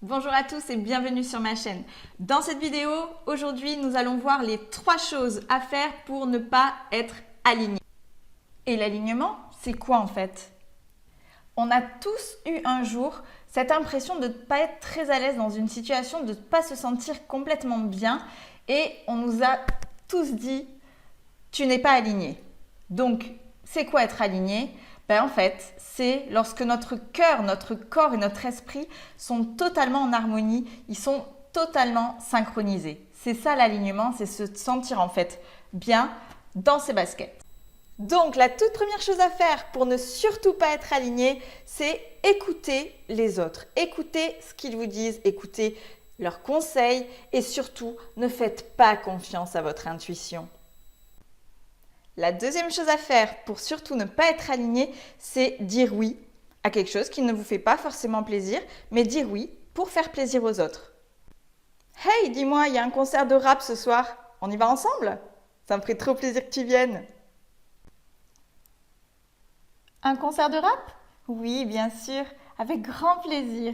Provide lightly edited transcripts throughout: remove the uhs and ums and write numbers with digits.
Bonjour à tous et bienvenue sur ma chaîne. Dans cette vidéo, aujourd'hui, nous allons voir les 3 choses à faire pour ne pas être aligné. Et l'alignement, c'est quoi en fait? On a tous eu un jour cette impression de ne pas être très à l'aise dans une situation, de ne pas se sentir complètement bien et on nous a tous dit « tu n'es pas aligné ». Donc, c'est quoi être aligné? En fait, c'est lorsque notre cœur, notre corps et notre esprit sont totalement en harmonie, ils sont totalement synchronisés. C'est ça l'alignement, c'est se sentir en fait bien dans ses baskets. Donc, la toute première chose à faire pour ne surtout pas être aligné, c'est écouter les autres. Écoutez ce qu'ils vous disent, écoutez leurs conseils et surtout, ne faites pas confiance à votre intuition. La deuxième chose à faire pour surtout ne pas être aligné, c'est dire oui à quelque chose qui ne vous fait pas forcément plaisir, mais dire oui pour faire plaisir aux autres. Hey, dis-moi, il y a un concert de rap ce soir, on y va ensemble? Ça me ferait trop plaisir que tu viennes. Un concert de rap? Oui, bien sûr, avec grand plaisir.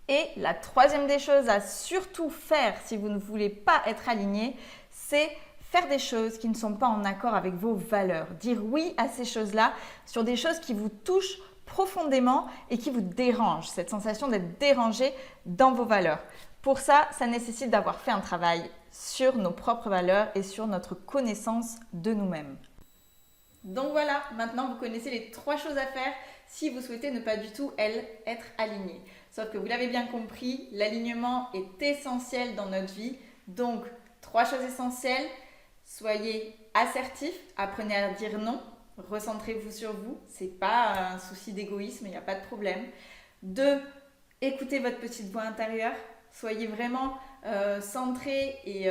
Et la troisième des choses à surtout faire si vous ne voulez pas être aligné, c'est faire des choses qui ne sont pas en accord avec vos valeurs. Dire oui à ces choses-là sur des choses qui vous touchent profondément et qui vous dérangent. Cette sensation d'être dérangé dans vos valeurs. Pour ça, ça nécessite d'avoir fait un travail sur nos propres valeurs et sur notre connaissance de nous-mêmes. Donc voilà, maintenant vous connaissez les 3 choses à faire si vous souhaitez ne pas du tout, être aligné. Sauf que vous l'avez bien compris, l'alignement est essentiel dans notre vie. Donc, 3 choses essentielles. Soyez assertif, apprenez à dire non, recentrez-vous sur vous, ce n'est pas un souci d'égoïsme, il n'y a pas de problème. 2, écoutez votre petite voix intérieure, soyez vraiment centré et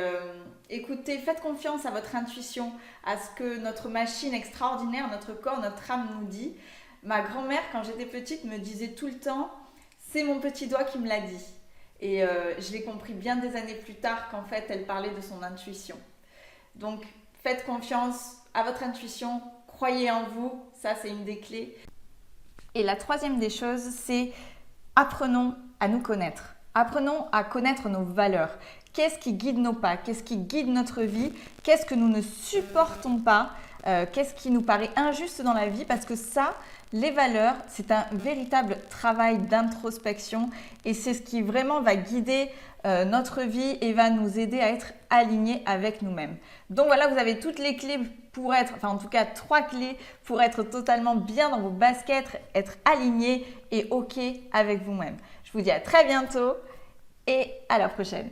écoutez, faites confiance à votre intuition, à ce que notre machine extraordinaire, notre corps, notre âme nous dit. Ma grand-mère, quand j'étais petite, me disait tout le temps « c'est mon petit doigt qui me l'a dit ». Et je l'ai compris bien des années plus tard qu'en fait, elle parlait de son intuition. Donc, faites confiance à votre intuition, croyez en vous, ça c'est une des clés. Et la troisième des choses, c'est apprenons à nous connaître. Apprenons à connaître nos valeurs. Qu'est-ce qui guide nos pas? Qu'est-ce qui guide notre vie? Qu'est-ce que nous ne supportons pas? Qu'est-ce qui nous paraît injuste dans la vie? Parce que ça, les valeurs, c'est un véritable travail d'introspection et c'est ce qui vraiment va guider notre vie et va nous aider à être alignés avec nous-mêmes. Donc voilà, vous avez toutes les clés pour être, enfin en tout cas 3 clés pour être totalement bien dans vos baskets, être aligné et OK avec vous-même. Je vous dis à très bientôt et à la prochaine.